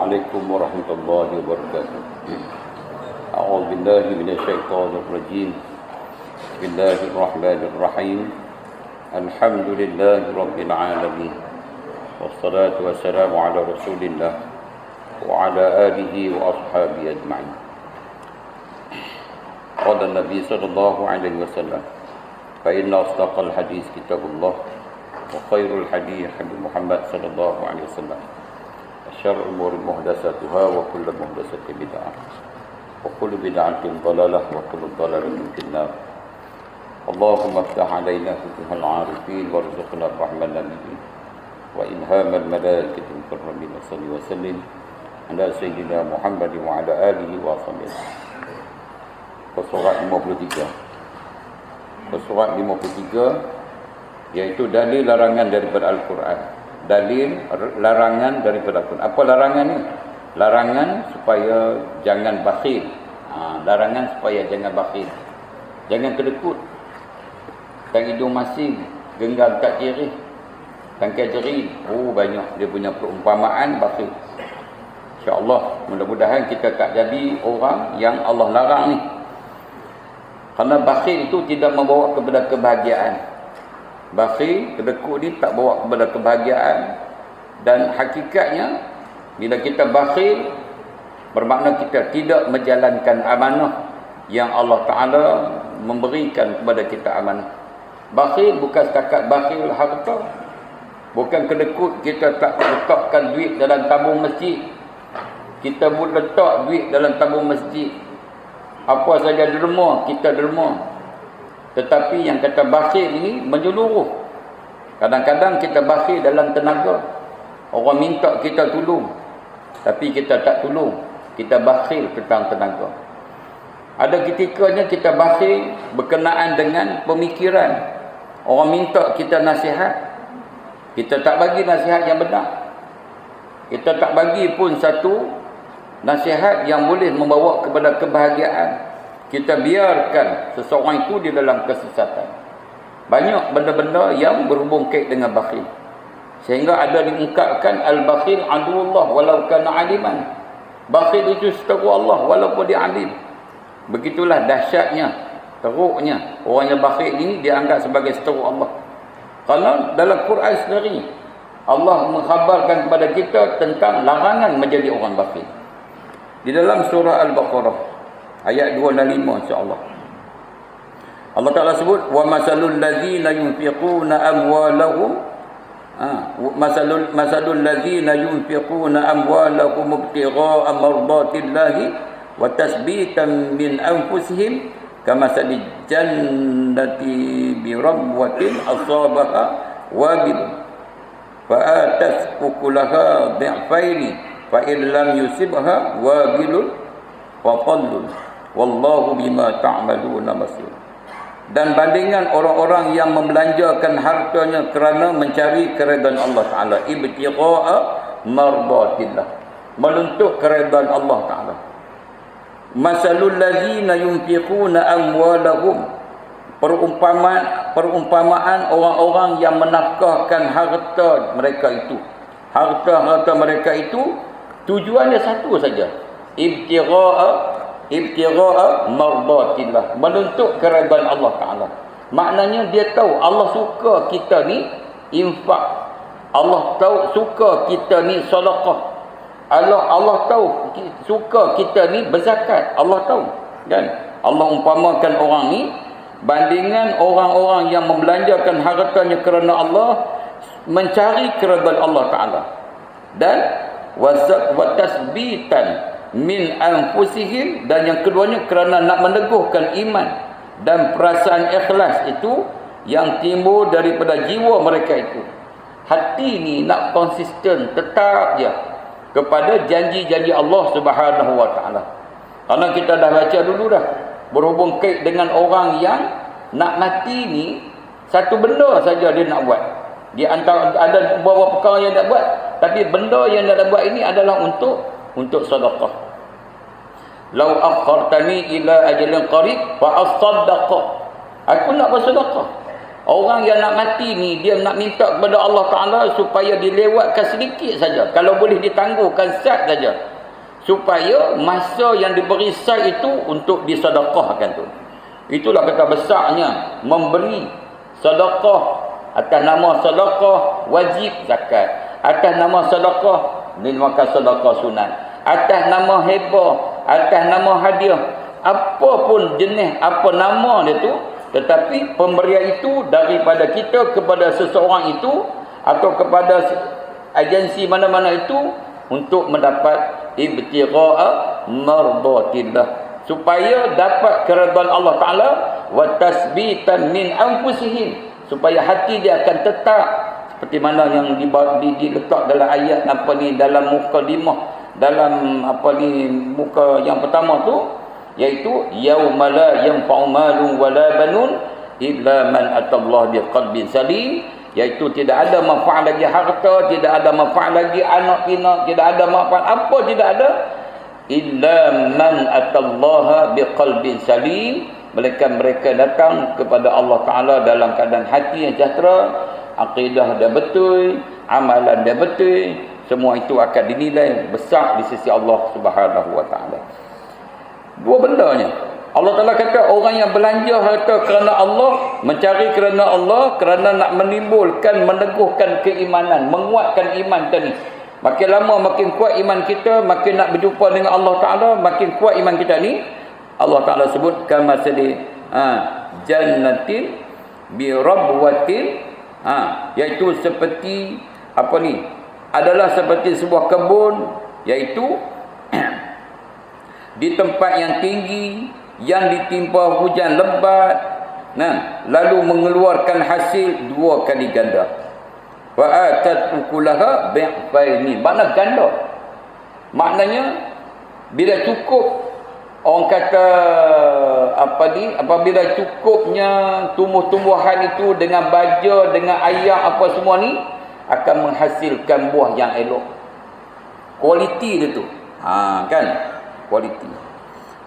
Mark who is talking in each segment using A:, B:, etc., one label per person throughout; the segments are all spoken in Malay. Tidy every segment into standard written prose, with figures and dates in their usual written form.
A: عليكم ورحمة الله وبركاته. أعوذ بالله من الشيطان الرجيم. بسم الله الرحمن الرحيم. الحمد لله رب العالمين، والصلاة والسلام على رسول الله وعلى آله وأصحابه أجمعين. قال النبي صلى الله عليه وسلم: فإن أصدق الحديث كتاب الله، وخير الحديث حديث محمد صلى الله عليه وسلم، وشر الأمور محدثاتها، وكل محدثة بدعة، وكل بدعة ضلالة، وكل ضلالة في النار. اللهم افتح علينا فتوح العارفين، وارزقنا الرحمة النبيين، وإلهام الملائكة المكرمين. صل وسلم على سيدنا محمد وعلى آله وصحبه. Surat 53. Surat 53 iaitu dalil larangan daripada Al-Quran. Dalil larangan daripada Al-Quran. Apa larangan ni? Larangan supaya jangan bakhil. Larangan supaya jangan bakhil. Jangan kedekut. Tang hidung masing, genggam kat kiri, tangkai jeri. Banyak dia punya perumpamaan bakhil. InsyaAllah, mudah-mudahan kita tak jadi orang yang Allah larang ni. Kerana bakhil itu tidak membawa kepada kebahagiaan. Bakhil, kedekut ni tak bawa kepada kebahagiaan. Dan hakikatnya, bila kita bakhil, bermakna kita tidak menjalankan amanah yang Allah Ta'ala memberikan kepada kita amanah. Bakhil bukan setakat bakhil harta. Bukan kedekut kita tak letakkan duit dalam tabung masjid. Kita pun letak duit dalam tabung masjid. Apa saja derma, kita derma. Tetapi yang kata bakhil ini menyeluruh. Kadang-kadang kita bakhil dalam tenaga. Orang minta kita tolong, tapi kita tak tolong. Kita bakhil tentang tenaga. Ada ketikanya kita bakhil berkenaan dengan pemikiran. Orang minta kita nasihat, kita tak bagi nasihat yang benar. Kita tak bagi pun satu nasihat yang boleh membawa kepada kebahagiaan. Kita biarkan seseorang itu di dalam kesesatan. Banyak benda-benda yang berhubung kait dengan bakhil. Sehingga ada diungkapkan al-bakhil aduullah walau kana aliman. Bakhil itu seteru Allah walaupun dia alim. Begitulah dahsyatnya, teruknya orang yang bakhil ini dianggap sebagai seteru Allah. Kerana dalam Quran sendiri Allah mengkhabarkan kepada kita tentang larangan menjadi orang bakhil. Di dalam surah Al-Baqarah ayat 205 insya-Allah. Allah Taala sebut wa masalul ladzina yunfiquna amwalahum masalul ladzina yunfiquna amwalahum ibtigha'a mardatillahi wa tasbitan min anfusihim kamasalil jannati bi rabwatin asabaha wabil fa'atat ukulaha dhi'faini fa in lam yusibha wabilun faqallun wallahu bima ta'maluna basir. Dan bandingan orang-orang yang membelanjakan hartanya kerana mencari keredaan Allah Ta'ala, ibtigha'a mardatillah, menuntut keredaan Allah Ta'ala. Masalul ladzina yunfiquna amwalahum, perumpamaan orang-orang yang menafkahkan harta mereka itu. Harta-harta mereka itu tujuannya satu saja, ibtigha'a mardatillah, menuntut keredaan Allah Ta'ala. Maknanya dia tahu Allah suka kita ni infak, Allah tahu suka kita ni sedekah, Allah tahu suka kita ni berzakat, Allah tahu. Dan Allah umpamakan orang ni bandingan orang-orang yang membelanjakan hartanya kerana Allah, mencari keredaan Allah Ta'ala, dan watasbitan min anfusihim, dan yang keduanya kerana nak meneguhkan iman dan perasaan ikhlas itu yang timbul daripada jiwa mereka itu. Hati ni nak konsisten, tetap je kepada janji-janji Allah Subhanahu Wa Ta'ala. Kerana kita dah baca dulu dah, berhubung kait dengan orang yang nak mati ni, satu benda saja dia nak buat. Dia antara ada beberapa perkara yang nak buat, tapi benda yang nak buat ini adalah untuk sedekah. Lau akhartani ila ajalin qarib fa asaddaqa. Aku nak bersedekah. Orang yang nak mati ni, dia nak minta kepada Allah Ta'ala supaya dilewatkan sedikit saja. Kalau boleh ditangguhkan sat saja. Supaya masa yang diberi sat itu untuk disedekahkan tu. Itulah kata besarnya memberi sedekah atas nama sedekah wajib zakat. Atas nama sedekah dinamakan sedekah sunat. Atas nama hibah, atas nama hadiah, apa pun jenis, apa nama dia tu, tetapi pemberian itu daripada kita kepada seseorang itu atau kepada agensi mana-mana itu untuk mendapat ibtigha'a mardatillah, supaya dapat keridhaan Allah Ta'ala wa tasbitan min anfusihim, supaya hati dia akan tetap seperti mana yang diletak dalam ayat apa ni, dalam mukadimah, dalam apa ni muka yang pertama tu, iaitu yauma la yanfa'u malun wala banun illa man atallaha biqalbin salim, iaitu tidak ada manfaat lagi harta, tidak ada manfaat lagi anak pinak, tidak ada manfaat apa, tidak ada, illa man atallaha biqalbin salim, mereka datang kepada Allah Ta'ala dalam keadaan hati yang sejahtera, akidah dia betul, amalan dia betul, semua itu akan dinilai besar di sisi Allah Subhanahu wa Ta'ala. Dua bendanya. Allah Ta'ala kata orang yang belanja harta kerana Allah, mencari kerana Allah, kerana nak menimbulkan, meneguhkan keimanan, menguatkan iman kita ni. Makin lama makin kuat iman kita, makin nak berjumpa dengan Allah Ta'ala, makin kuat iman kita ni. Allah Ta'ala sebut kama sadi jannatin bi rabwatin, iaitu seperti apa ni, adalah seperti sebuah kebun, iaitu di tempat yang tinggi, yang ditimpa hujan lebat, lalu mengeluarkan hasil 2 kali ganda. Wa atat ukulaha bi'faini, makna ganda. Maknanya bila cukup, orang kata apa ni, apabila cukupnya tumbuh-tumbuhan itu dengan baja, dengan air apa semua ni, akan menghasilkan buah yang elok. Kualiti dia tu. Kan? Kualiti.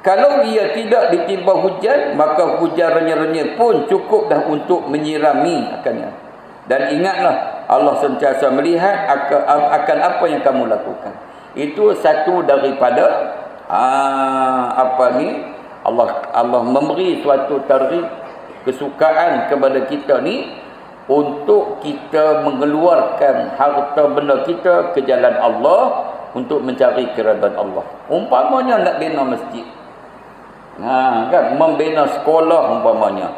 A: Kalau ia tidak ditimpa hujan, maka hujan renya-renya pun cukup dah untuk menyirami akannya. Dan ingatlah, Allah sentiasa melihat akan apa yang kamu lakukan. Itu satu daripada Allah memberi suatu tarikh kesukaan kepada kita ni untuk kita mengeluarkan harta benda kita ke jalan Allah untuk mencari keridhaan Allah. Umpamanya nak bina masjid, kan, membina sekolah umpamanya,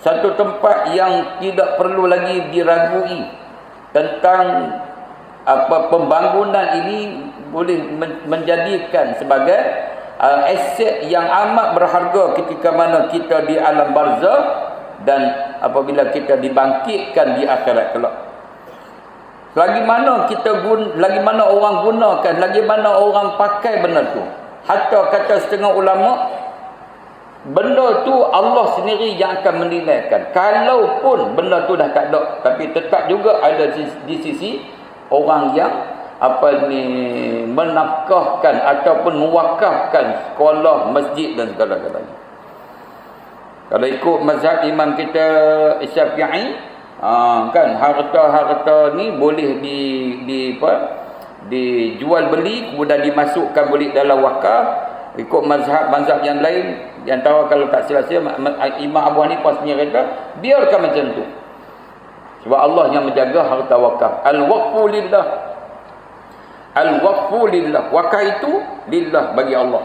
A: satu tempat yang tidak perlu lagi diragui tentang pembangunan ini, boleh menjadikan sebagai aset yang amat berharga ketika mana kita di alam barzakh dan apabila kita dibangkitkan di akhirat kelak. Lagi mana lagi mana orang gunakan, lagi mana orang pakai benda tu. Hatta kata setengah ulama, benda tu Allah sendiri yang akan menilaikan. Kalaupun benda tu dah tak ada, tapi tetap juga ada di sisi orang yang menafkahkan ataupun mewakafkan sekolah, masjid dan segala-galanya. Kalau ikut mazhab imam kita Syafi'i, kan, harta-harta ni boleh dijual beli, kemudian dimasukkan balik dalam wakaf. Ikut mazhab yang lain, yang tahu kalau tak silap-silap, Imam Abu Hanifah sendiri kata biarkan macam tu, sebab Allah yang menjaga harta wakaf. Al-waqfu lillah, al-waqfu lillah, wakaf itu lillah, bagi Allah.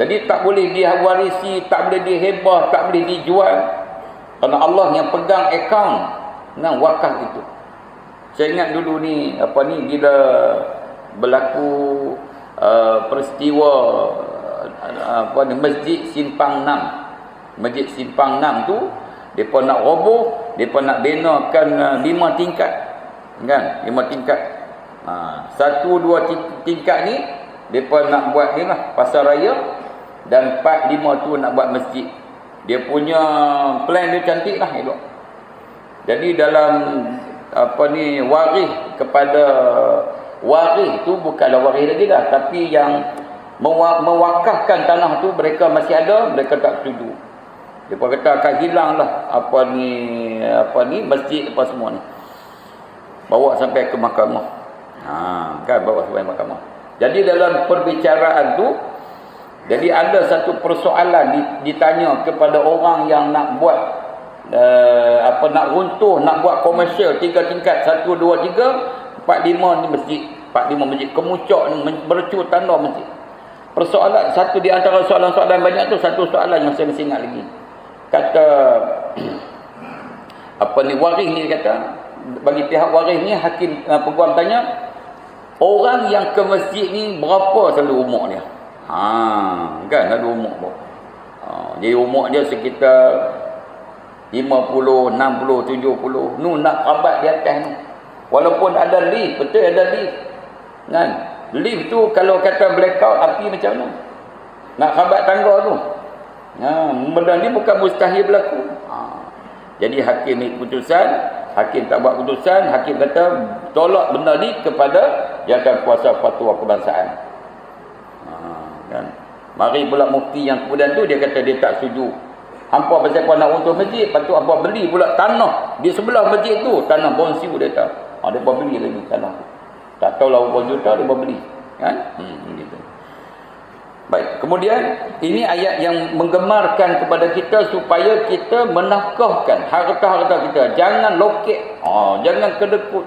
A: Jadi tak boleh diwarisi, tak boleh dihibah, tak boleh dijual, kerana Allah yang pegang akaun wakaf itu. Saya ingat dulu ni bila berlaku peristiwa Masjid Simpang 6. Masjid Simpang 6 tu depa nak roboh, depa nak binakan 5 tingkat. Kan? 5 tingkat. 1-2 tingkat ni depa nak buat ni lah pasar raya, dan 4-5 tu nak buat masjid. Dia punya plan dia cantik lah, elok. Jadi dalam waris kepada waris tu, bukanlah waris lagi dah, tapi yang mewakafkan tanah tu mereka masih ada, mereka tak setuju. Depa kata akan hilanglah apa ni masjid apa semua ni. Bawa sampai ke mahkamah. Kan bawa sampai mahkamah. Jadi dalam perbicaraan tu, jadi ada satu persoalan ditanya kepada orang yang nak buat nak runtuh, nak buat komersial 3 tingkat, 1 2 3 4 5 ni masjid. 4 5 masjid kemucuk ni bercur tanda masjid. Persoalan satu di antara soalan-soalan banyak tu, satu soalan yang saya masih ingat lagi. Kata waris ni kata, bagi pihak waris ni hakim peguam tanya, orang yang ke masjid ni berapa selalu umur dia? Kan ada umur pun. Jadi umur dia sekitar 50, 60, 70. Nu nak kerabat di atas ni. Walaupun ada lift, betul ada lift. Kan? Lift tu kalau kata blackout api macam mana? Nak kerabat tangga tu. Benda ni bukan mustahil berlaku. Jadi hakim ni keputusan, hakim tak buat keputusan, hakim kata tolak benda ni kepada jawatan kuasa fatwa kebangsaan. Kan? Mari pula mufti yang kemudian tu dia kata dia tak setuju. Hampa pasal kau nak runtuh masjid, patut hampa beli pula tanah di sebelah masjid tu, tanah bonsiu dia tak. Dia pun beli lagi tanah tu. Tak tahulah berapa juta dia pun beli. Kan? Gitu. Baik, kemudian ini ayat yang menggemarkan kepada kita supaya kita menafkahkan harta-harta kita. Jangan loket, jangan kedekut.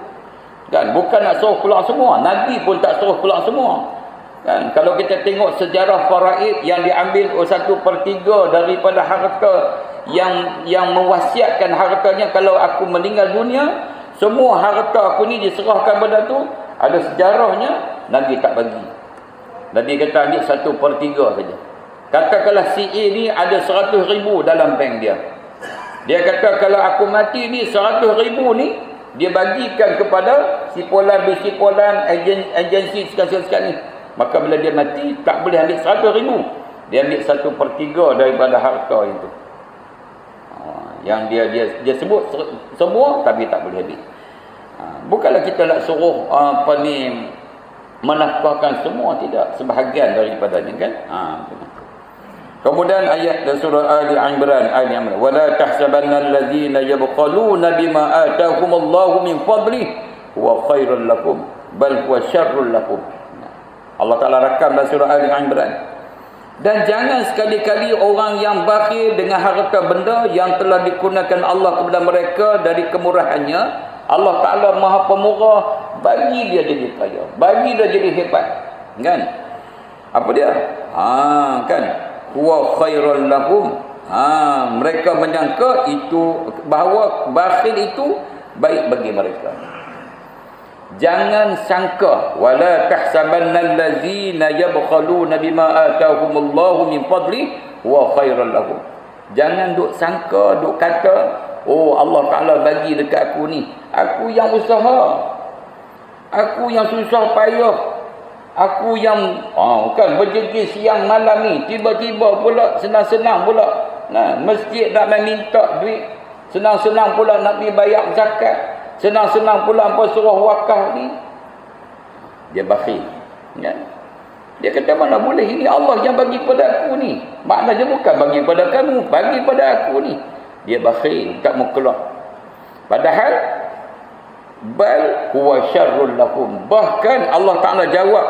A: Kan, bukan nak suruh keluar semua. Nabi pun tak suruh keluar semua. Kan, kalau kita tengok sejarah faraid yang diambil 1/3 daripada harta yang mewasiatkan hartanya, kalau aku meninggal dunia, semua harta aku ni diserahkan pada tu, ada sejarahnya, Nabi tak bagi. Nabi kata ambil 1/3 saja. Katakanlah si A ni ada 100,000 dalam bank dia. Dia kata kalau aku mati ni 100,000 ni dia bagikan kepada si Polan, si Polan, agensi sekian-sekian ni. Maka bila dia mati tak boleh ambil 100,000. Dia ambil 1/3 daripada harta itu. Yang dia sebut semua tapi tak boleh ambil. Bukanlah kita nak suruh menafkahkan semua, tidak, sebahagian daripadanya kan. Kemudian ayat dan surah Ali Imran ayat wala tahsabanna allazina yabqaluna bima atahumullahu min fadlihi huwa khairul lakum bal huwa syarrul lakum. Allah Taala rakam dalam surah Ali Imran. Dan jangan sekali-kali orang yang bakhil dengan harta benda yang telah dikurniakan Allah kepada mereka dari kemurahannya. Allah Ta'ala Maha Pemurah, bagi dia jadi kaya, bagi dia jadi hebat. Kan? Apa dia? Kan? Huwa khairul lahum. Mereka menyangka itu bahawa bakhil itu baik bagi mereka. Jangan sangka wala tahsabannal ladzina yabkhaluna bima atahumullahu min fadli huwa khairul lahum. Jangan duk sangka, duk kata, Allah Ta'ala bagi dekat aku ni. Aku yang usaha. Aku yang susah payah. Aku yang berjegil siang malam ni. Tiba-tiba pula senang-senang pula. Masjid nak minta duit. Senang-senang pula nak pergi bayar zakat. Senang-senang pula apa suruh wakaf ni. Dia bakhil. Kan? Dia kata mana boleh, ini Allah yang bagi pada aku ni. Maknanya bukan bagi pada kamu, bagi pada aku ni. Dia bakhil, tak mau keluar. Padahal bal huwa syarrul lakum. Bahkan Allah Taala jawab,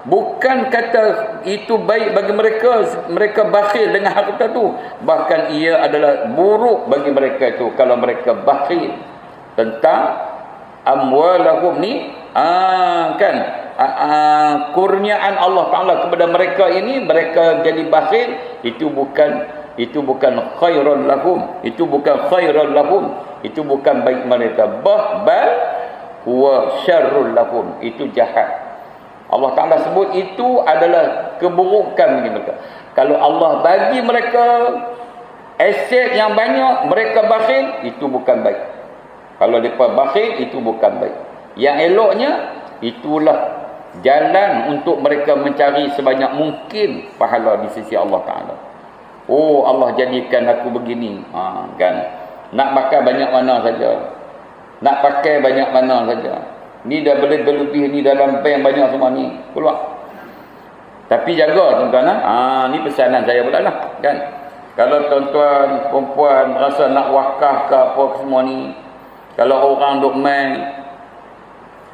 A: bukan kata itu baik bagi mereka bakhil dengan harta tu, bahkan ia adalah buruk bagi mereka itu kalau mereka bakhil tentang amwalahum ni. Kurniaan Allah Taala kepada mereka ini, mereka jadi bakhil, itu bukan khairul lahum, itu bukan khairul lahum, itu bukan baik mereka, bal huwa syarrul lahum, itu jahat. Allah Taala sebut itu adalah keburukan bagi mereka. Kalau Allah bagi mereka aset yang banyak, mereka bakhil, itu bukan baik. Kalau mereka bakhil, itu bukan baik. Yang eloknya, itulah jalan untuk mereka mencari sebanyak mungkin pahala di sisi Allah Ta'ala. Allah jadikan aku begini. Kan? Nak makan banyak mana saja. Nak pakai banyak mana saja. Ni dah boleh berlebih, ni dalam bank banyak semua ni. Keluar. Tapi jaga tuan-tuan. Ni pesanan saya pula lah. Kan? Kalau tuan-tuan, perempuan rasa nak wakaf ke apa semua ni, kalau orang duk main,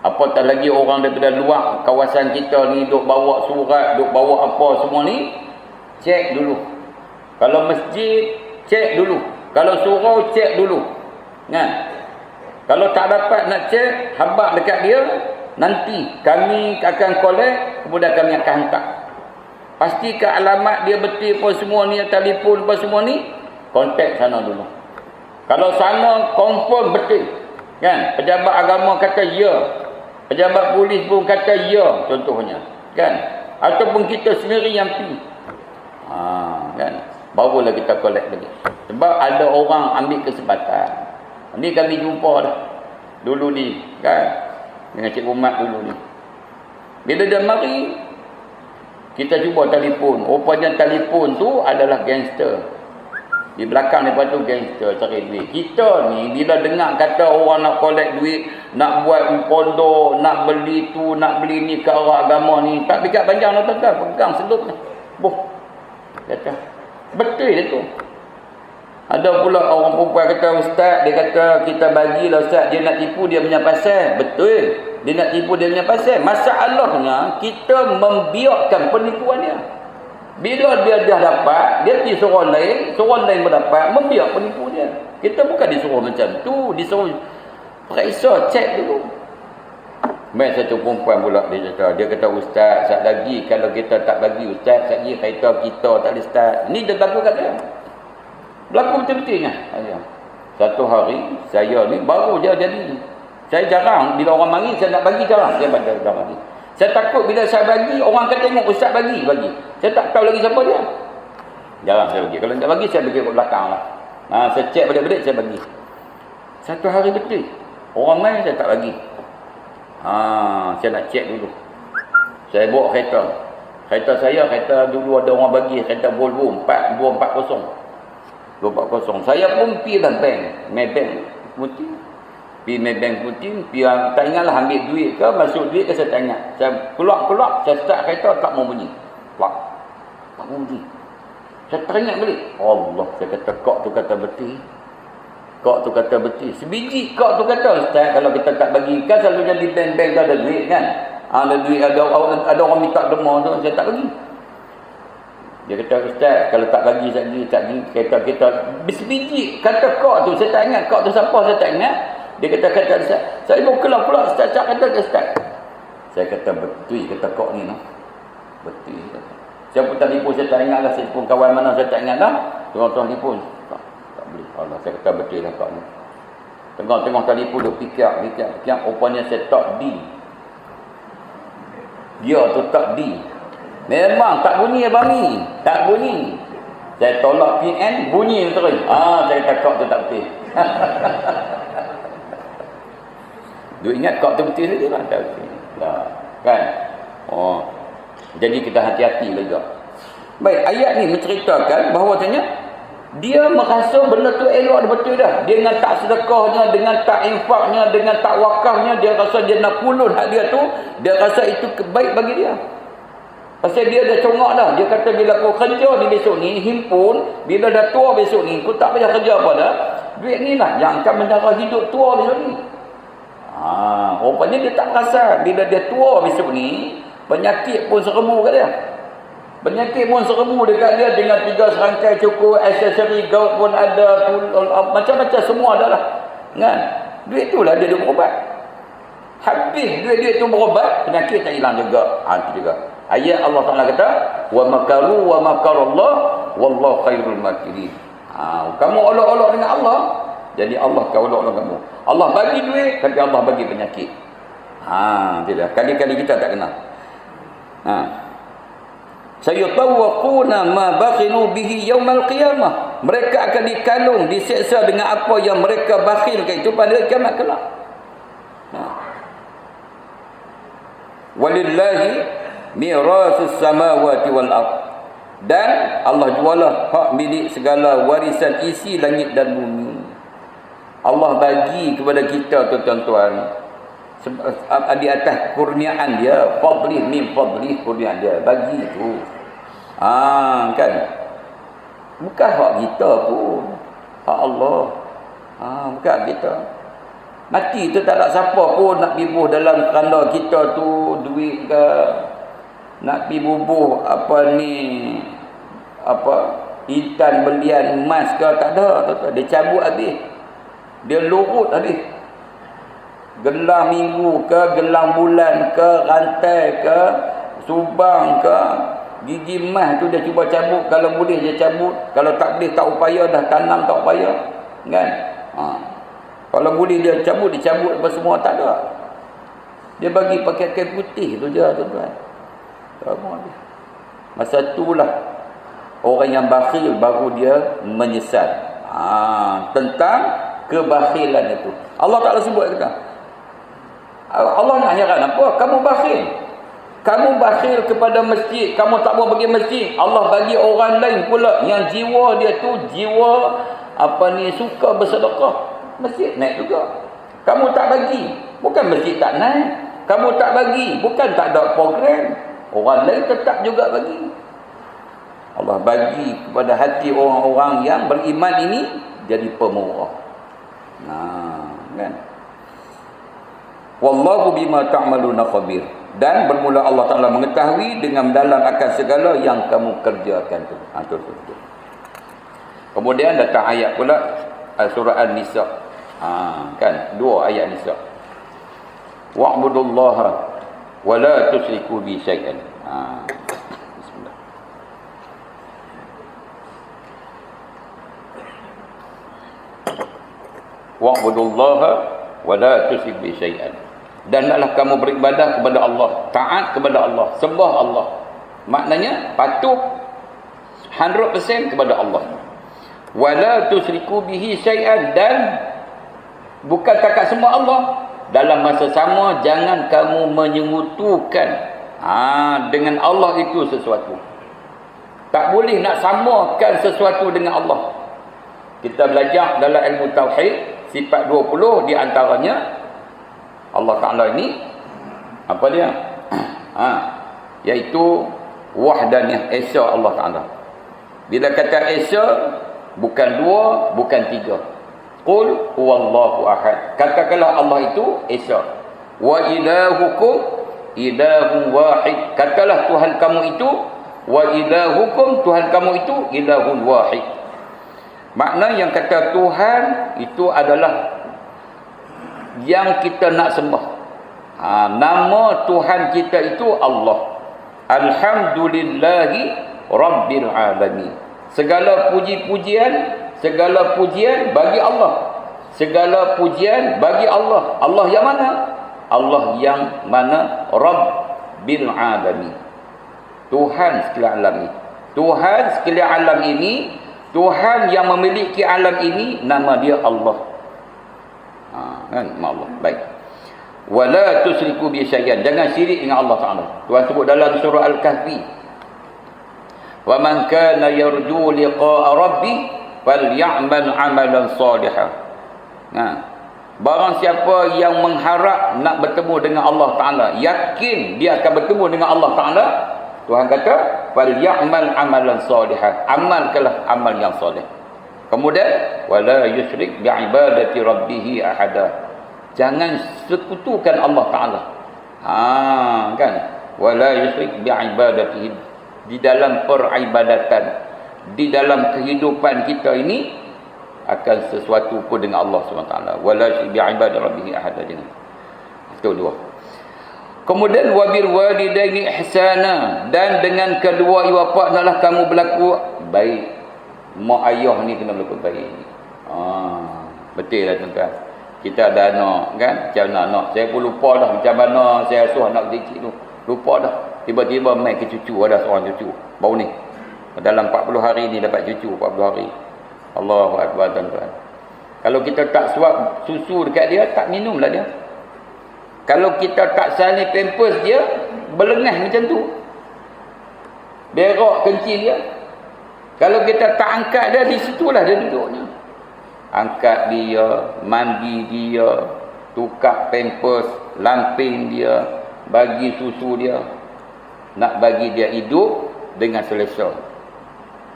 A: apatah lagi orang daripada luar kawasan kita ni duk bawa surat, duk bawa apa semua ni, cek dulu. Kalau masjid, cek dulu. Kalau surau, cek dulu. Kan? Kalau tak dapat nak cek, habaq dekat dia, nanti kami akan collect, kemudian kami akan hantar. Pastikan alamat dia betul apa semua ni, telefon apa semua ni, kontak sana dulu. Kalau sana confirm betul, kan? Pejabat agama kata ya, pejabat polis pun kata ya, contohnya, kan? Ataupun kita sendiri yang pergi, kan? Barulah kita collect lagi. Sebab ada orang ambil kesempatan. Ni kami jumpa dah dulu ni, kan? Dengan Cik Umat dulu ni. Bila dia mari, kita cuba telefon. Rupanya telefon tu adalah gangster. Di belakang daripada tu gangster cari duit. Kita ni bila dengar kata orang nak collect duit, nak buat pondok, nak beli tu, nak beli ni ke arah agama ni, tak fikir panjang dah tuan-tuan, pegang selut ni. Boh. Kata, betul dia tu. Ada pula orang perempuan kata, ustaz, dia kata kita bagilah ustaz, dia nak tipu dia punya pasal. Betul. Dia nak tipu dia punya pasal. Masalahnya, kita membiarkan penipuan dia. Bila dia dah dapat, dia pergi seorang lain mendapat, membiak penipu dia. Kita bukan disuruh macam tu, disuruh periksa, cek dulu. Main satu perempuan pula, dia kata ustaz, sat lagi kalau kita tak bagi ustaz, sat lagi kereta kita tak ada start. Ni dia berlaku kat dia. Berlaku betul-betulnya. Satu hari, saya ni baru je jadi. Saya jarang, bila orang mari, saya nak bagi jarang. Saya bagi. Saya takut bila saya bagi, orang akan tengok ustaz bagi. Saya tak tahu lagi siapa dia. Jarang saya bagi. Kalau tak bagi, saya bagi kat belakang lah. Saya cek balik-balik, saya bagi. Satu hari betul. Orang main, saya tak bagi. Saya nak cek dulu. Saya bawa kereta. Kereta saya, kereta dulu ada orang bagi, kereta Volvo 4240. Saya pun pergi lah bank, Maybank Putih. Pergi Maybank Putih, tak ingatlah ambil duit ke, masuk duit ke, saya tak ingat. Saya keluar, saya start kereta, tak mau bunyi. Tak mau bunyi. Saya teringat balik. Allah, saya kata, kok tu kata betul. Sebiji kok tu kata, ustaz, kalau kita tak bagi, kan selalunya di bank-bank tu ada duit kan. Ada duit, ada orang minta demo tu, saya tak bagi. Dia kata, ustaz, kalau tak bagi, kereta kita, sebiji kata kok tu, saya tak ingat, kok tu siapa, saya tak ingat. Dia kata, ustaz, saya mau keluar pula, ustaz, kata, ustaz. Saya kata, betul, kata kok ni, no? Betul. Saya pun telefon, saya tak ingat lah, saya pun kawan mana, saya tak ingat lah. Tengok-tengok telefon, tak boleh. Allah, saya kata, betul lah kok ni. Tengok-tengok telefon, dia fikir, rupanya saya tak D. Dia tu tak D. Memang tak bunyi abang ni. Tak bunyi. Saya tolak PN, bunyi terus. Saya kata kok tu tak betul. Dia ingat kok tu betul saja lah. Tak betul. Kan? Jadi kita hati-hati juga. Baik, ayat ni menceritakan bahawasanya dia merasa benda tu elok, betul dah. Dia dengan tak sedekahnya, dengan tak infaknya, dengan tak wakafnya, dia rasa dia nak pulun hak dia tu, dia rasa itu baik bagi dia. Pasal dia dah congak dah. Dia kata bila kau kerja ni besok ni, himpun, bila dah tua besok ni, kau tak payah kerja apa dah. Duit ni lah yang akan menjara hidup tua besok ni. Rupanya dia tak rasa. Bila dia tua besok ni, penyakit pun seremu kat dia. Penyakit pun seremu dekat dia dengan 3 serangkai cukup, aksesori gaut pun ada, macam-macam semua ada lah. Kan? Duit tu lah dia berubat. Habis duit tu berubat, penyakit tak hilang juga. Itu juga. Ayat Allah Ta'ala kata, wa makaru wa makarallah wallahu khairul makirin. Kamu olok-olok dengan Allah, jadi Allah akan olok dengan kamu. Allah bagi duit, tapi Allah bagi penyakit. Tidak. Kali-kali kita tak kenal. Sayutawaquna ma bakhilu bihi yaumal qiyamah. Mereka akan dikalung, diseksa dengan apa yang mereka bakhilkan itu pada kiamat kelak. Walillahi mirasus samawati wal ardh. Dan Allah jualah hak milik segala warisan isi langit dan bumi. Allah bagi kepada kita tuan-tuan di atas kurniaan dia, fadlih min fadlih, kurniaan dia bagi tu. Kan Bukan hak kita pun. Hak Allah. Bukan kita. Mati tu tak ada siapa pun nak pibuh dalam keranda kita tu duit ke, nak pi bubuh intan belian emas ke, tak ada. Dia cabut habis. Dia lurut habis. Gelang minggu ke, gelang bulan ke, rantai ke, subang ke, gigi emas tu dia cuba cabut. Kalau boleh dia cabut, kalau tak boleh tak upaya, dah tanam tak upaya, kan? Kalau boleh dia cabut apa semua, tak ada. Dia bagi pakai kain putih tu je, tuan-tuan. Masa itulah orang yang bakhil baru dia menyesal tentang kebakhilan itu. Allah Ta'ala sebut kata, Allah nak heran apa? Kamu bakhil. Kamu bakhil kepada masjid, kamu tak mau bagi masjid. Allah bagi orang lain pula yang jiwa dia tu jiwa suka bersedekah. Masjid naik juga. Kamu tak bagi, bukan masjid tak naik. Kamu tak bagi, bukan tak ada program. Orang lain tetap juga bagi. Allah bagi kepada hati orang-orang yang beriman ini jadi pemurah. Kan? Wallahu bima ta'maluna khabir. Dan bermula Allah Ta'ala mengetahui dengan mendalam akan segala yang kamu kerjakan tu. Tu. Kemudian datang ayat pula surah An-Nisa. Kan? 2 ayat Nisa. Wa'budullaha wa la tusyriku bi syai'an. Bismillah. Wa'budullaha wa la tusyriku bi syai'an. Dan hendaklah kamu beribadah kepada Allah, taat kepada Allah, sembah Allah. Maknanya patuh 100% kepada Allah. Wala tusyriku bihi syai'an, dan bukan takat sembah Allah, dalam masa sama jangan kamu menyekutukan dengan Allah itu sesuatu. Tak boleh nak samakan sesuatu dengan Allah. Kita belajar dalam ilmu tauhid sifat 20 di antaranya Allah Ta'ala ini apa dia? Iaitu wahdaniyah, esa Allah Ta'ala. Bila kata esa, bukan 2, bukan 3. Qul huwallahu ahad. Katakanlah Allah itu esa. Wa ilahukum ilahun wahid. Katalah Tuhan kamu itu, wa ilahukum, Tuhan kamu itu ilahun wahid. Makna yang kata Tuhan itu adalah yang kita nak sembah. Nama Tuhan kita itu Allah. Alhamdulillahi Rabbil alamin. Segala puji-pujian bagi Allah. Segala pujian bagi Allah. Allah yang mana? Allah yang mana? Rabbil alamin. Tuhan sekalian alam ini. Tuhan sekalian alam ini, Tuhan yang memiliki alam ini, nama dia Allah. Kan? Allah. Baik. Wala tusyriku bi syai'an. Jangan syirik dengan Allah Taala. Tuhan sebut dalam surah Al-Kahfi. Wa man kana yarju liqa'a rabbih falyamal 'amalan salihan. Barang siapa yang mengharap nak bertemu dengan Allah Taala, yakin dia akan bertemu dengan Allah Taala, Tuhan kata falyamal 'amalan salihan. Amalkanlah amal yang soleh. Kemudian wala yusyrik bi ibadati rabbih ahada. Jangan sekutukan Allah Taala. Kan? Wala yusyrik bi ibadatihi, di dalam peribadatan, di dalam kehidupan kita ini akan sesuatu pun dengan Allah SWT. Wala yusyrik bi ibadati rabbih ahada. Itu 2. Kemudian wabil walidaini ihsana, dan dengan kedua ibu bapa hendaklah kamu berlaku baik. Mak ayah ni kena berlaku baik. Betul lah tuan-tuan. Kita ada anak kan, macam mana anak. Saya pun lupa dah macam mana saya asuh anak kecil tu. Lupa dah. Tiba-tiba main ke cucu, ada seorang cucu baru ni. Dalam 40 hari ni dapat cucu 40 hari. Allahu akbar tuan-tuan. Kalau kita tak suap susu dekat dia, tak minumlah dia. Kalau kita tak salin pampers dia, berlengah macam tu. Berak kencing dia. Kalau kita tak angkat dia, di situlah dia duduknya. Angkat dia, mandi dia, tukar pampers, lampin dia, bagi susu dia. Nak bagi dia hidup dengan selesa.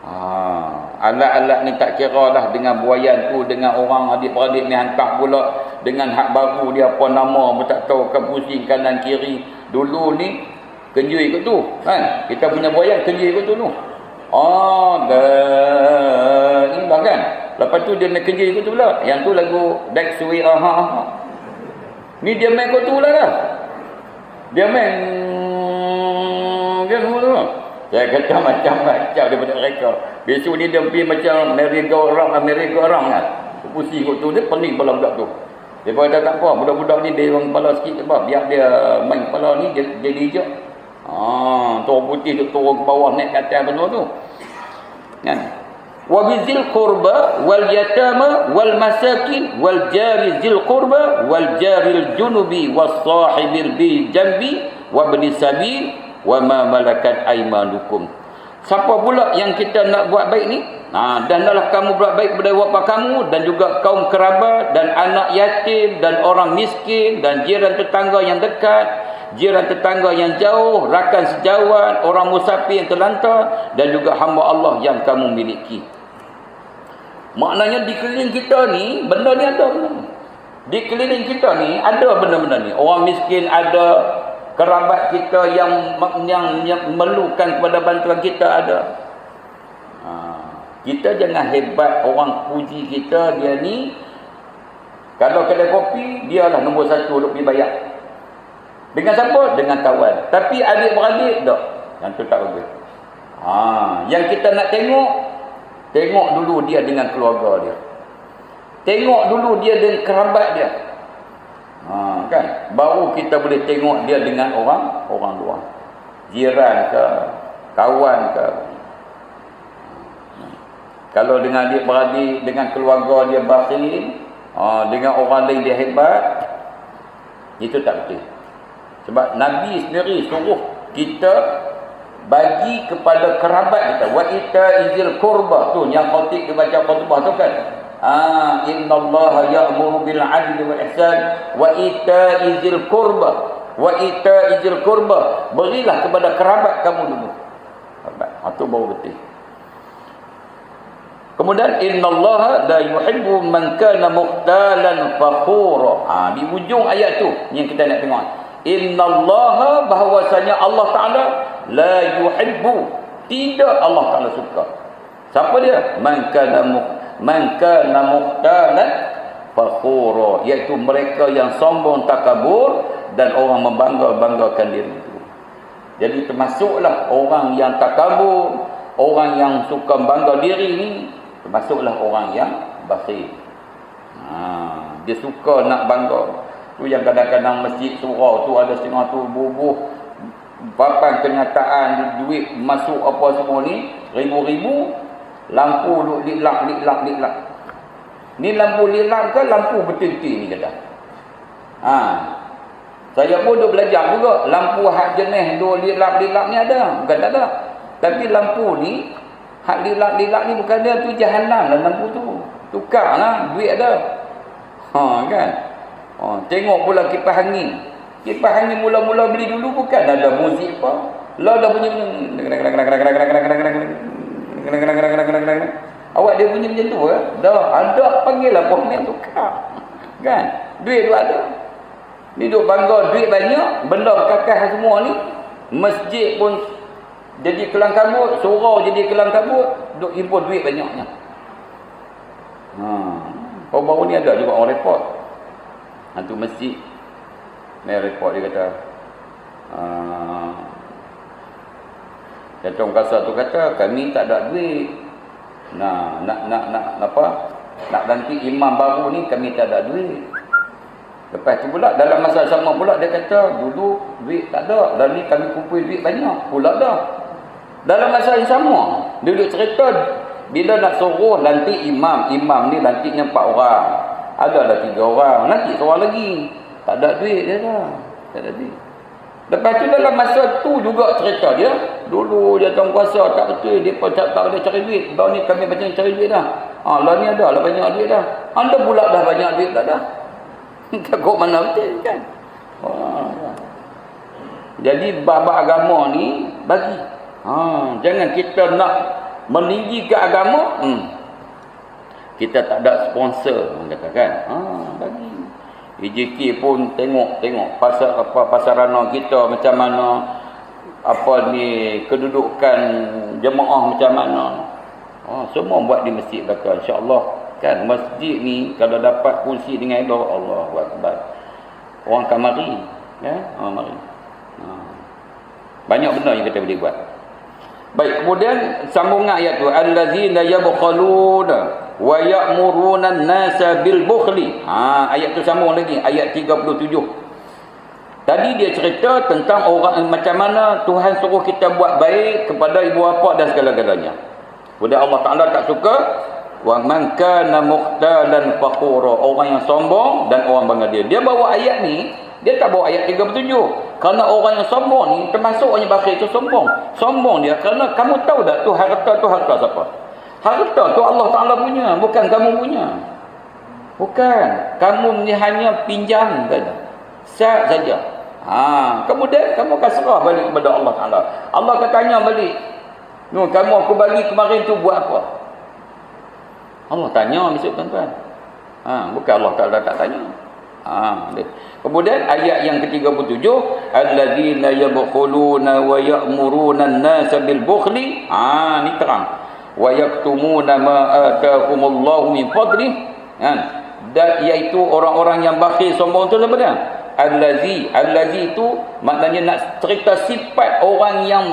A: Alat-alat ni tak kira lah dengan buayan tu, dengan orang adik-beradik ni hantar pula dengan hak baru dia apa nama pun tak tahu, kan pusing kanan kiri. Dulu ni kenjui kot tu kan, kita punya buayan kenjui kot tu. Indah kan. Lepas tu dia nak kenjui kot tu pula, yang tu lagu Dak Sui ni dia main kot tu lah dah. Dia main kan tu. Saya kata macam-macam daripada mereka. Besok ni dia pergi macam merry-go-round kan. Pusing kot tu, dia pening kepala budak tu. Dia kata tak apa, budak-budak ni dia orang kepala sikit apa, biar dia main kepala ni, dia hijau. Turun putih tu turun ke bawah, naik ke atas benda tu. Kan? Wa bizil qurba wal yatama wal masakin wal jari zil qurba wal jaril junubi was sahibil bi jambi wa ibn sabil wa ma malakat aymanukum. Siapa pula yang kita nak buat baik ni? Dan hendaklah kamu buat baik kepada bapa kamu dan juga kaum kerabat dan anak yatim dan orang miskin dan jiran tetangga yang dekat, jiran tetangga yang jauh, rakan sejawat, orang musafir yang terlantar dan juga hamba Allah yang kamu miliki. Maknanya di keliling kita ni benda ni ada benda ni. Di keliling kita ni ada benda-benda ni. Orang miskin ada, kerabat kita yang memerlukan kepada bantuan kita ada. Kita jangan hebat orang puji kita, dia ni kalau kedai kopi dialah nombor satu untuk pergi bayar. Dengan siapa? Dengan kawan. Tapi adik-beradik tak. Yang tu tak bagus. Yang kita nak tengok dulu dia dengan keluarga dia. Tengok dulu dia dengan kerabat dia. Kan? Baru kita boleh tengok dia dengan orang luar. Jiran ke, kawan ke. Kalau dengan adik-beradik, dengan keluarga dia bakhil, dengan orang lain dia hebat, itu tak betul. Sebab Nabi sendiri suruh kita bagi kepada kerabat kita. Wa ita'izil qurba tu yang khatib dia baca khutbah tu kan. Innallaha ya'muru bil 'adli wal ihsan wa ita'izil qurba. Wa ita'izil qurba. Berilah kepada kerabat kamu dulu. Itu baru betul. Kemudian innallaha la yuhibbu man kana mukhtalan fakhura. Di ujung ayat tu yang kita nak tengok. Innallaha, bahwasanya Allah Taala la yuhibbu, tidak Allah Taala suka. Siapa dia? Man kana mukhtalan fakhura, iaitu mereka yang sombong takabur dan orang membangga-banggakan diri itu. Jadi termasuklah orang yang takabur, orang yang suka bangga diri ni, termasuklah orang yang bakhil. Dia suka nak bangga. Tu yang kadang-kadang masjid surau tu ada setengah tu bubuh papan kenyataan duit masuk apa semua ni ribu-ribu, lampu duk liklak. Ni lampu liklak ke lampu betul-betul ni kata. Saya pun duk belajar juga, lampu hak jenis duk liklak ni ada, bukan tak ada. Tapi lampu ni hak liklak ni bukan dia, tu jahanam lah lampu tu. Tukarlah, duit ada. Kan? Tengok pula kipas angin. Kipas angin mula-mula beli dulu bukan ada muzik apa. Lah dah bunyi awak dia bunyi macam tu ke? Dah ada panggil lah pohon tukar. Kan? Duit tu ada. Ni duk bangga duit banyak, benda berkakas semua ni. Masjid pun jadi kelang kabut, surau jadi kelang kabut, duk import duit banyaknya. Baru-baru ni ada juga orang report. Hantu masjid main report, dia kata Jantong Kasar tu kata kami tak ada duit. Nak apa? Nak ganti imam baru ni kami tak ada duit. Lepas tu pula dalam masa sama pula dia kata dulu duit tak ada, dan ni kami kumpul duit banyak pula dah. Dalam masa yang sama dia duduk cerita bila nak suruh lantik imam ni lantiknya 4 orang. Adalah 3 orang, nanti seorang lagi. Tak ada duit dia dah. Tak ada duit. Lepas tu dalam masa tu juga cerita dia, dulu dia tuan kuasa tak betul, dia pun tak boleh cari duit. Baru ni kami macam cari duit dah. Lah ni ada lah banyak duit dah. Anda pula dah banyak duit dah. Takut mana betul kan? Jadi bab agama ni bagi. Jangan kita nak meninggikan agama, kita tak ada sponsor, orang kata kan. Bagi EJK pun tengok pasarana kita macam mana, apa ni kedudukan jemaah macam mana. Semua buat di masjid belakang, insya-Allah kan. Masjid ni kalau dapat kursi dengan elok, Allahu akbar, orang akan mari ya. Mari. Banyak benda yang kita boleh buat. Baik, kemudian sambungan ayat tu, allazina yabkhaluna wa ya'muruna an-nasa bil bukhli. Ayat tu sambung lagi, ayat 37. Tadi dia cerita tentang orang macam mana Tuhan suruh kita buat baik kepada ibu bapa dan segala-galanya. Kemudian Allah Taala tak suka wa man kana mukhtalan fakhura, orang yang sombong dan orang bangga dia. Dia bawa ayat ni, dia tak bawa ayat 37. Kerana orang yang sombong ni termasuk orang yang bakhil tu sombong. Sombong dia kerana kamu tahu tak tu harta siapa? Harta tu Allah Taala punya, bukan kamu punya. Bukan. Kamu ni hanya pinjam saja. Sat saja. Kemudian kamu akan serah balik kepada Allah Taala. Allah akan tanya balik. Kamu aku bagi kemarin tu buat apa? Allah tanya besok tuan-tuan. Bukan Allah Taala tak tanya. Kemudian ayat yang ke-37, allazina yabkhuluna wa ya'muruna an-nasa bil bukhli. Ni terang. Wa yaktumuna ma ataakumullahu min fadlih. Dan iaitu orang-orang yang bakhil sombong tu siapa dia? Allazi itu maknanya nak cerita sifat orang yang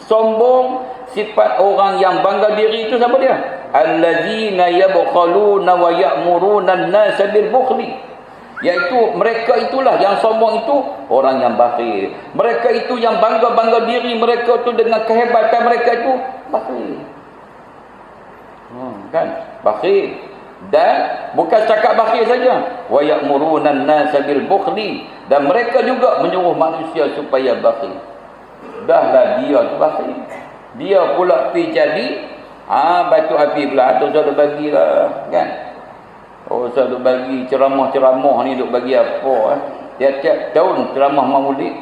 A: sombong, sifat orang yang bangga diri itu siapa dia? Allazina yabkhaluna wa ya'muruna an-nasa bil bukhli. Iaitu mereka itulah yang sombong itu orang yang bakhil. Mereka itu yang bangga-bangga diri mereka itu dengan kehebatan mereka itu bakhil. Kan? Bakhil. Dan bukan cakap bakhil saja. Wa ya'muruna an-nasa bil bukhli, dan mereka juga menyuruh manusia supaya bakhil. Dahlah dia tu bakhil. Dia pula pergi jadi batu api pula tu sudah bagilah kan. Saya duk bagi ceramah-ceramah ni, duk bagi apa tiap-tiap tahun ceramah maulid.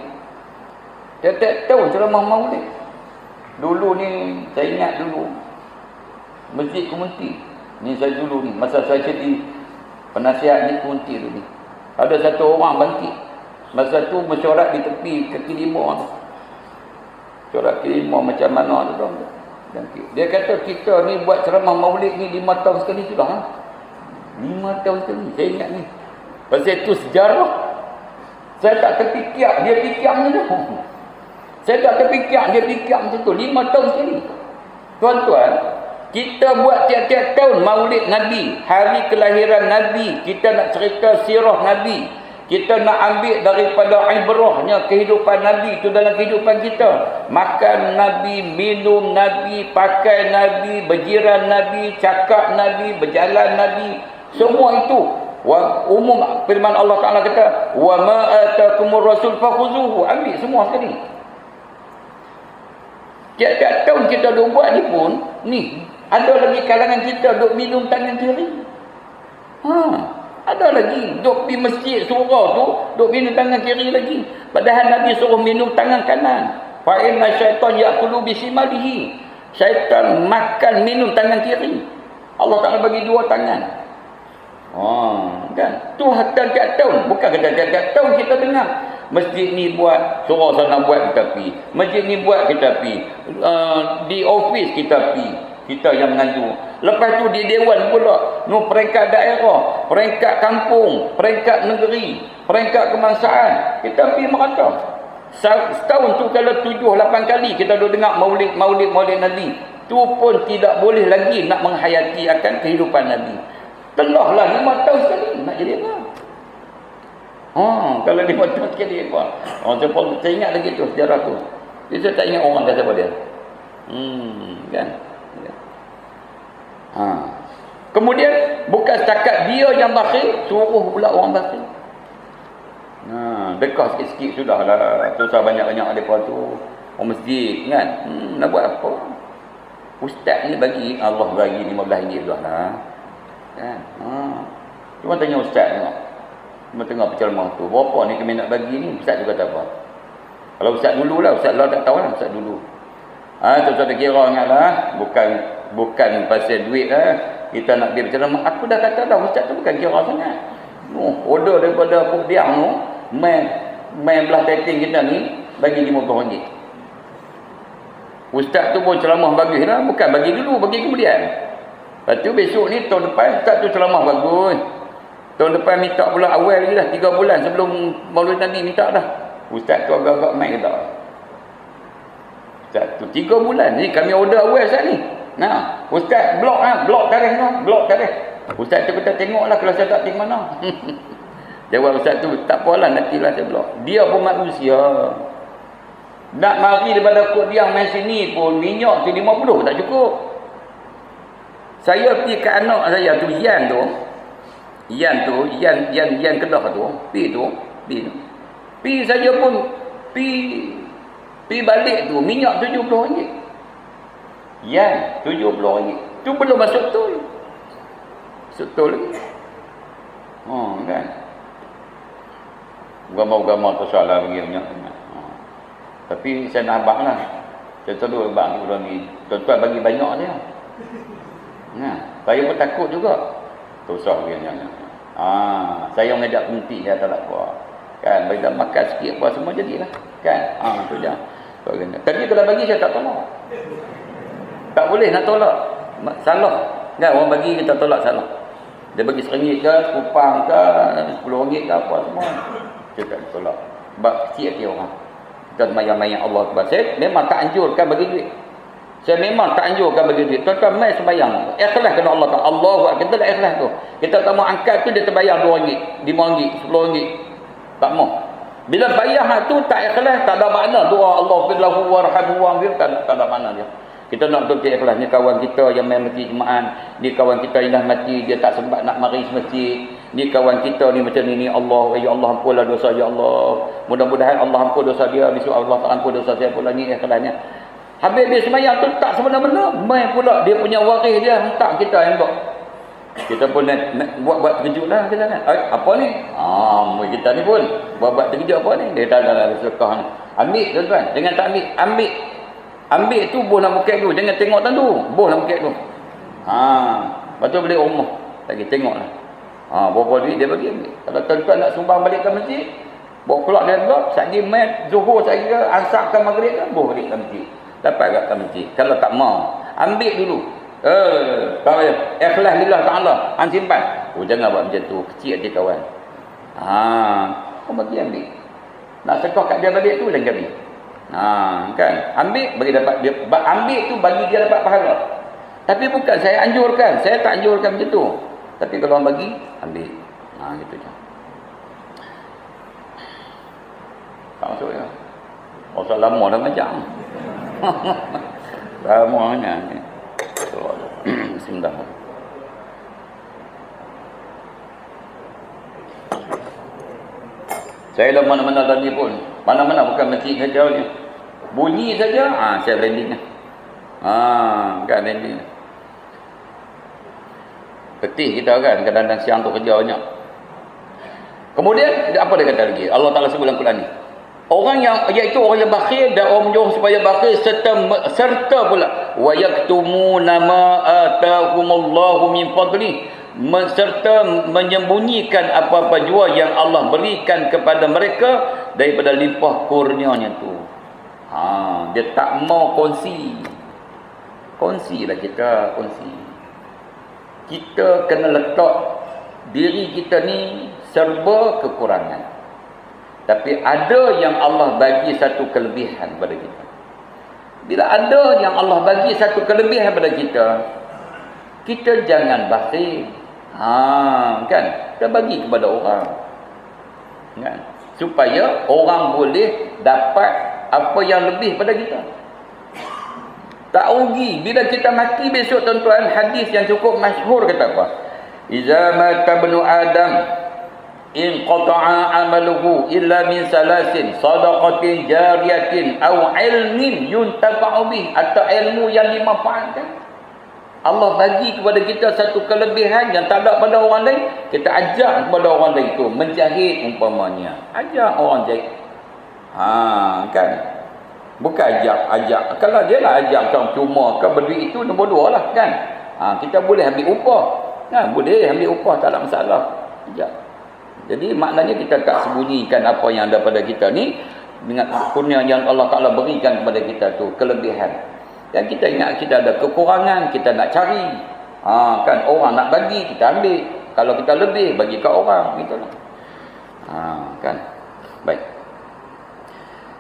A: Tiap-tiap tahun ceramah maulid. Dulu ni saya ingat dulu Masjid Komuniti ni, saya dulu ni masa saya jadi penasihat ni Komuniti tu ni, ada satu orang bangkit masa tu mesyuarat di tepi kaki lima tu. Mesyuarat kaki lima macam mana tu bangkit. Dia kata kita ni buat ceramah maulid ni 5 tahun sekali sudah. 5 tahun sekali, saya ingat ni. Pasal itu sejarah. Saya tak terfikir dia fikir macam tu. Saya tak terfikir dia fikir macam tu. 5 tahun sekali. Tuan-tuan, kita buat tiap-tiap tahun maulid Nabi, hari kelahiran Nabi. Kita nak cerita sirah Nabi. Kita nak ambil daripada ibrahnya kehidupan Nabi itu dalam kehidupan kita. Makan Nabi, minum Nabi, pakai Nabi, berjiran Nabi, cakap Nabi, berjalan Nabi. Semua itu umum firman Allah Taala kata, "Wa ma ataakumur rasul fakhuzuhu." Ambil semua sekali. Tiap-tiap tahun kita duk buat ni pun, ni ada lagi kalangan kita duk minum tangan kiri. Ada lagi duk pergi masjid surau tu duk minum tangan kiri lagi. Padahal Nabi suruh minum tangan kanan. Fa inna syaitan ya'kulu bisimalihi. Syaitan makan minum tangan kiri. Allah Taala bagi 2 tangan. Kan? Tu tiap-tiap tahun. Bukan kata tiap-tiap tahun kita dengar. Masjid ni buat, surau sana buat, kita pergi. Masjid ni buat, kita pergi. Di office kita pergi. Kita yang mengaju. Lepas tu di dewan pula. Peringkat daerah, peringkat kampung, peringkat negeri, peringkat kebangsaan. Kita pergi merata. Setahun tu kalau 7-8 kali kita dah dengar maulid Nabi. Tu pun tidak boleh lagi nak menghayati akan kehidupan Nabi. Telahlah 5 tahun sekali nak jadi apa? Kalau 5 tahun sekali apa? Saya ingat lagi tu sejarah tu. Jadi saya tak ingat orang kata siapa dia. Kan? Kemudian bukan setakat dia yang bakhil, suruh pula orang bakhil. Dekat sikit-sikit sudahlah. Susah banyak-banyak mereka tu. Orang masjid kan. Nak buat apa? Ustaz ni bagi, Allah bagi RM15 dah lah. Kan? Cuma tanya ustaz tengok. Cuma tengok penceramah tu. Berapa ni kami nak bagi ni? Ustaz juga tak apa. Kalau ustaz dulu lah. Ustaz lah tak tahu lah. Ustaz dulu. Tuan-tuan kira ingatlah, bukan pasal duit lah. Kita nak pergi berceramah. Aku dah kata dah, ustaz tu bukan kira sangat. Order daripada Puk Diang tu, main belah taking kita ni, bagi RM50. Ustaz tu pun ceramah bagus lah. Bukan bagi dulu, bagi kemudian. Lepas tu besok ni, tahun depan, ustaz tu ceramah bagus. Tahun depan minta pula awal lagi dah. 3 bulan sebelum Maulid Nabi minta dah. Ustaz tu agak-agak main ke tak? Ustaz tu 3 bulan ni kami order awal Ustaz ni. Nah, Ustaz blok tarikh tu, blok tarikh. Ustaz tu kita tengoklah kalau saya tak tengok mana. Jawab Ustaz tu, tak apalah nantilah saya blok. Dia pun manusia. Nak mari daripada Puk Diang main sini pun minyak tu 50 tak cukup. Saya pergi ke anak saya tu Yan Kedah tu, pi saja pun pi balik tu minyak RM70. Yan RM70. Tu belum masuk tol. Tol lagi. Kan. Gambar-gambar tu salah bagi minyak. Tapi saya nak abang lah. Saya tahu abang tu ni tuan-tuan bagi banyak dia. Saya pun takut juga. Tosah dia jangan. Saya mengajak penting dia tak apa. Kan, bagi dah makan sikit apa semua jadilah. Kan? Tu je. Tapi kalau bagi saya tak tolak. Tak boleh nak tolak. Salah. Kan orang bagi kita tolak salah. Dia bagi RM1 ke, kupang ke, RM10 ke apa semua. Kita tak tolak. Sebab kecil hati orang. Kita semayang-mayang Allah Akbar. Saya memang tak anjurkan bagi duit. Saya memang tak anjurkan bagi duit. Tuan-tuan mai sembahyang. Ikhlas kena Allah Taala. Allahu Akbar. Kita dah ikhlas tu. Kita tak mau angkat tu dia terbayar RM2, RM5, RM10. Tak mau. Bila bayar tu tak ikhlas, tak ada makna doa Allah fillahu warhamhu wa'afir, tak ada makna dia. Kita nak betul ikhlas. Ni kawan kita yang main masjid jemaah. Ni kawan kita yang dah mati, dia tak sempat nak mari masjid. Ni kawan kita ni macam ni Allah, ya Allah ampunlah dosa ya Allah. Mudah-mudahan Allah ampun dosa dia, besok Allah tak ampun dosa saya pula. Ni ikhlasnya. Habis dia sembahyang tu tak sebenar-benar, main pula dia punya waris dia hentak kita yang buat. Kita pun nak buat terkejut lah kita kan. Apa ni? Kita ni pun buat terkejut apa ni? Dia tak ada sedekah ni. Ambil tuan-tuan, jangan tak ambil. Ambil tu boh nak buket tu, jangan tengok tandu, boh nak buket tu. Lepas tu balik rumah. Lagi tengoklah. Berapa duit dia bagi ambil. Kalau tuan-tuan nak sumbang balik ke masjid, bawa keluar dari blok, sagi mat Zuhur saya kira ansar ke maghrib kan, boh balik ke masjid. Dapat kat masjid. Kalau tak mau, ambil dulu. Tahu ya? Ikhlas lillah ta'ala. Simpan. Jangan buat macam tu. Kecil hati kawan. Kau bagi ambil. Nak sedekah kat dia balik tu lain kali. Kan? Ambil bagi dapat dia. Ambil tu bagi dia dapat pahala. Tapi bukan saya anjurkan. Saya tak anjurkan macam tu. Tapi kalau orang bagi, ambil. Gitu je. Tak masuk ya. Pasal lama dah macam. Lamanya ni. Bismillah. Saya dah mana-mana tadi pun. Mana-mana bukan masjid saja ni. Bunyi saja, saya branding lah. Kan branding. Petih kita kan, kadang-kadang siang tu kerja banyak. Kemudian, apa dia kata lagi? Allah Ta'ala sebut dalam Quran ni. Orang yang, iaitu orang yang bakhil dan orang menyuruh supaya bakhil serta pula wa yaktumuna ma atahumullahu min fadli, serta menyembunyikan apa-apa jua yang Allah berikan kepada mereka daripada limpah kurnianya tu. Dia tak mau kongsi. Kongsilah kita, kongsi. Kita kena letak diri kita ni serba kekurangan. Tapi ada yang Allah bagi satu kelebihan pada kita. Bila ada yang Allah bagi satu kelebihan pada kita, kita jangan bakhil. Kan? Kita bagi kepada orang. Kan? Supaya orang boleh dapat apa yang lebih pada kita. Tak rugi. Bila kita mati besok tuan-tuan, hadis yang cukup masyhur kata apa? Iza mata ibnu Adam in qata'a amaluhu illa min salasin sadaqatin jariyatin aw ilmin yuntafa'u bih, atau ilmu yang dimanfaatkan. Allah bagi kepada kita satu kelebihan yang tak ada pada orang lain, kita ajak kepada orang lain tu menjahit umpamanya, ajak orang jahit. Kan Bukan ajak. Kalau dia lah ajak cuma ke berdiri itu nombor 2 lah kan. Kita boleh ambil upah. Boleh ambil upah, tak ada masalah. Ajak. Jadi maknanya kita tak sembunyikan apa yang ada pada kita ni dengan kurnia yang Allah Taala berikan kepada kita tu, kelebihan. Dan kita ingat kita ada kekurangan, kita nak cari. Kan orang nak bagi, kita ambil. Kalau kita lebih, bagi kat orang, gitulah. Kan. Baik.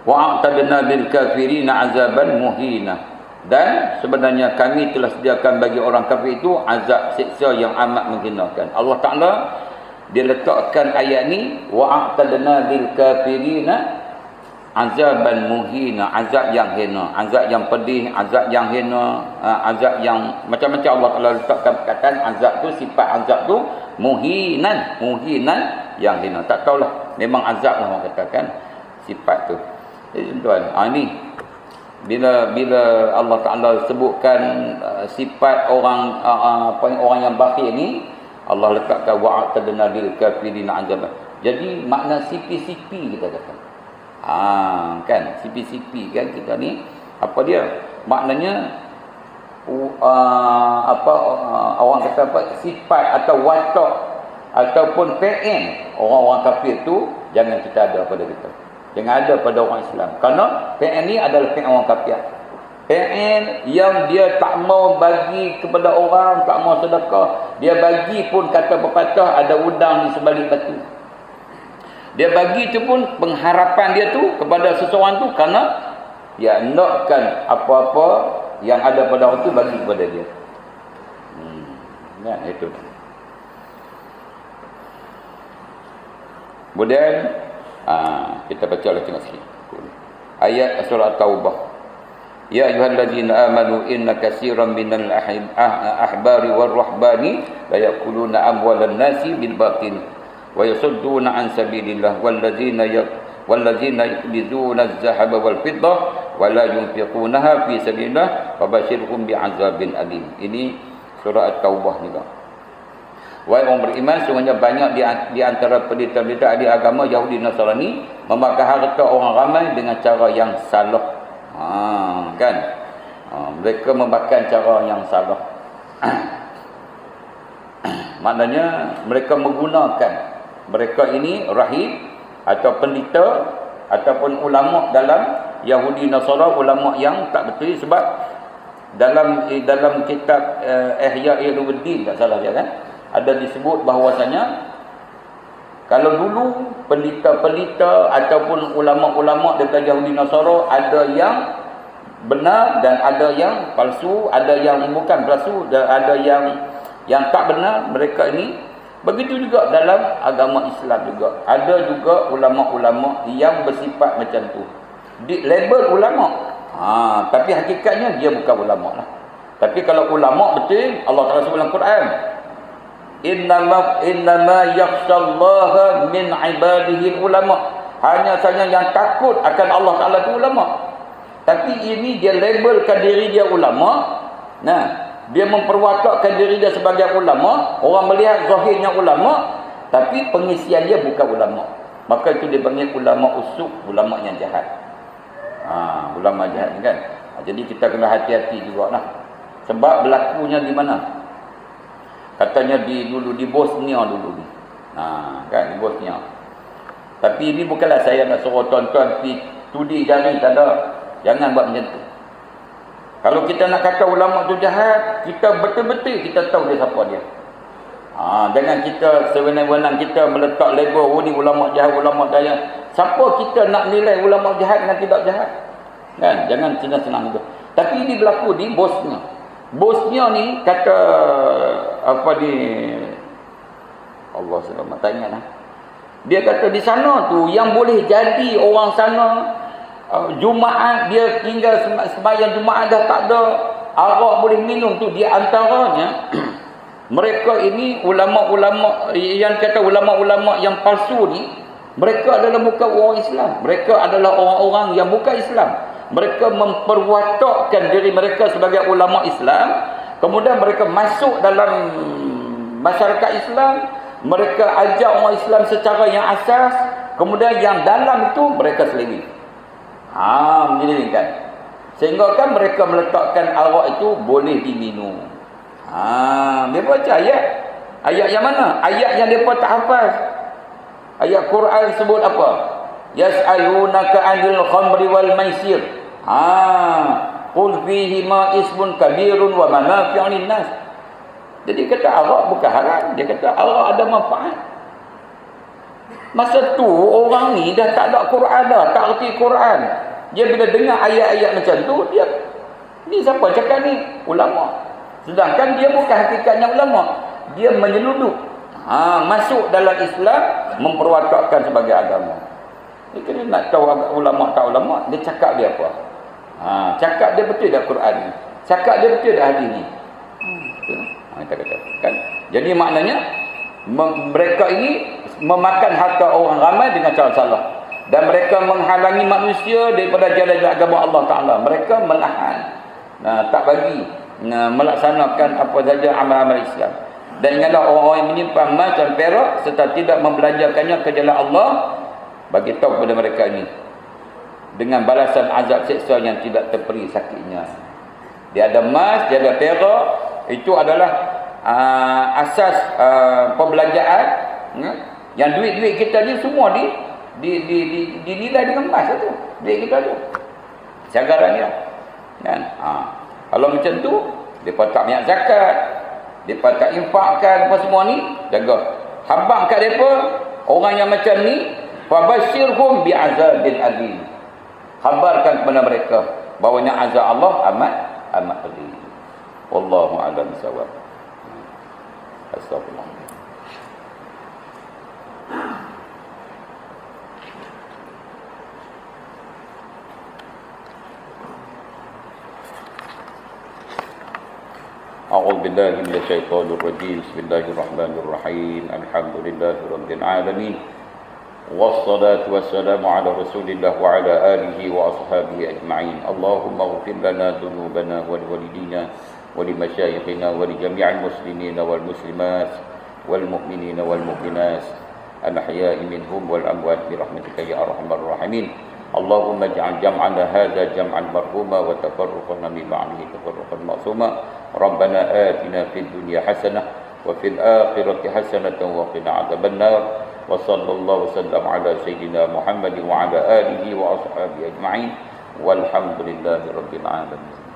A: Wa'tadna bil kafirina azaban muhina. Dan sebenarnya kami telah sediakan bagi orang kafir itu azab siksa yang amat menghinakan. Allah Taala dia letakkan ayat ni wa'tadna bil kafirina azaban muhina, azab yang hina, azab yang pedih, azab yang hina, azab yang macam-macam Allah Taala letakkan perkataan azab tu, sifat azab tu muhinan yang hina. Tak tahulah, memang azab lah orang katakan sifat tu. Jadi tuan, ni bila Allah Taala sebutkan sifat orang orang yang bakhil ni, Allah letakkan wa'tadna lil kafirin azaban. Jadi makna sipi-sipi kita kata. Kan sipi-sipi kan kita ni apa dia? Maknanya orang kata apa, sifat atau watak ataupun PN orang-orang kafir tu jangan kita ada pada kita. Jangan ada pada orang Islam. Kerana PN ni adalah PN orang kafir. PN yang dia tak mau bagi kepada orang, tak mau sedekah. Dia bagi pun kata pepatah ada udang di sebalik batu. Dia bagi tu pun pengharapan dia tu kepada seseorang tu kerana dia nakkan apa-apa yang ada pada orang tu bagi kepada dia. Kan itu. Kemudian kita baca lah tengok sikit. Ayat surah Taubah. Ya ayyuhallazina amanu inna katsiran minal ahbari war rahbani la yaquluna amwalan nasi bil batil wa yasudduna an sabilillah wallazina yakbizuna az-zahaba wal fiddah wa la yunfiqunaha fi sabilillah fabashshirhum bi'adzabin alim. Ini surah At-Taubah ni. Wahai orang beriman, sungguhnya banyak di antara pendeta-pendeta ahli agama Yahudi Nasrani memakan harta orang ramai dengan cara yang salah. Kan? Mereka membakar cara yang salah. Maknanya mereka menggunakan, mereka ini rahib atau pendeta ataupun ulama dalam Yahudi Nasara, ulama yang tak betul. Sebab dalam kitab Ihya Ulumuddin, tak salah dia kan, ada disebut bahawasanya kalau dulu pelita-pelita ataupun ulama-ulama dekat Yahudi Nasara ada yang benar dan ada yang palsu, ada yang bukan palsu dan ada yang tak benar mereka ini. Begitu juga dalam agama Islam juga. Ada juga ulama-ulama yang bersifat macam tu. Di label ulama. Tapi hakikatnya dia bukan ulama lah. Tapi kalau ulama betul, Allah Taala sebut dalam Quran, innama yakhshallaha min ibadihi ulama. Hanya saja yang takut akan Allah Taala itu ulama. Tapi ini dia labelkan diri dia ulama. Dia memperwatakkan diri dia sebagai ulama. Orang melihat zahirnya ulama, tapi pengisian dia bukan ulama. Maka itu dipanggil ulama usuk, ulama yang jahat. Ulama jahat ni kan. Jadi kita kena hati-hati jugalah. Sebab berlakunya di mana? Katanya dulu di Bosnia dulu ni. Kan di Bosnia. Tapi ini bukanlah saya nak suruh tuan-tuan pergi tudi jari, tak ada. Jangan buat macam tu. Kalau kita nak kata ulama tu jahat, kita betul-betul kita tahu dia siapa dia. Jangan kita sewenang-wenang kita meletak label ni ulama jahat, ulama jahat. Siapa kita nak nilai ulama jahat dengan tidak jahat? Kan? Jangan senang-senang tu. Tapi ini berlaku di Bosnia. Bosnia ni kata apa ni, Allah selamat tak ingat lah. Dia kata di sana tu yang boleh jadi orang sana Jumaat dia tinggal sembahyang Jumaat dah tak ada arak boleh minum tu, di antaranya mereka ini ulama-ulama yang kata ulama-ulama yang palsu ni, mereka adalah bukan orang Islam, mereka adalah orang-orang yang bukan Islam. Mereka memperwatakkan diri mereka sebagai ulama Islam, kemudian mereka masuk dalam masyarakat Islam, mereka ajak orang Islam secara yang asas, kemudian yang dalam itu mereka seliwi. Menyelewengkan. Sehingga kan mereka meletakkan arak itu boleh diminum. Dia baca ayat. Ayat yang mana? Ayat yang mereka tak hafaz. Ayat Quran sebut apa? Yas'alunaka 'anil khamri wal maisir. Qul fihi ma ismun kabirun wa manafi'un lin-nas. Jadi kata arak bukan haram, dia kata arak ada manfaat. Masa tu orang ni dah tak ada Quran dah, tak erti Quran. Dia bila dengar ayat-ayat macam tu, dia ni siapa cakap ni? Ulama. Sedangkan dia bukan hakikatnya ulama. Dia menyeludup. Masuk dalam Islam, memperwatakkan sebagai agama. Dia kena nak tahu ulama tak ulama, dia cakap dia apa? Cakap dia betul dah Quran ni. Cakap dia betul dah hadis ni. Kita kata kan. Jadi maknanya mereka ini memakan harta orang ramai dengan cara salah. Dan mereka menghalangi manusia daripada jalan agama Allah Ta'ala. Mereka menahan, tak bagi melaksanakan apa saja amal-amal Islam. Dan ingatlah orang-orang yang menyimpan emas dan perak serta tidak membelanjakannya ke jalan Allah, bagi tahu kepada mereka ini dengan balasan azab seksa yang tidak terperi sakitnya. Dia ada emas, dia ada perak, itu adalah asas perbelanjaan. Yang duit-duit kita ni semua dinilai dengan emas tu. Duit kita tu. Cagarannya. Kan? Kalau macam tu, depa tak minyak zakat, depa tak infakkan apa semua ni, jaga. Habang kat depa orang yang macam ni, fabashirhum bi'azabil alim. Khabarkan kepada mereka bahawanya azab Allah amat pedih. Wallahu a'lam bissawab. Astagfirullah. أعوذ بالله من الشيطان الرجيم بسم الله الرحمن الرحيم الحمد لله رب العالمين والصلاة والسلام على رسول الله وعلى آله وأصحابه أجمعين اللهم اغفر لنا ذنوبنا ولوالدينا ولمشايخنا ولجميع المسلمين والمسلمات والمؤمنين والمؤمنات الأحياء منهم والأموات برحمتك يا أرحم الراحمين اللهم اجعل جمعنا هذا جمعا مرحوما وتفرقنا من بعده تفرقا معصوما ربنا آتنا في الدنيا حسنة وفي الآخرة حسنة وقنا عذاب النار وصلى الله وسلم على سيدنا محمد وعلى آله وأصحابه أجمعين والحمد لله رب العالمين.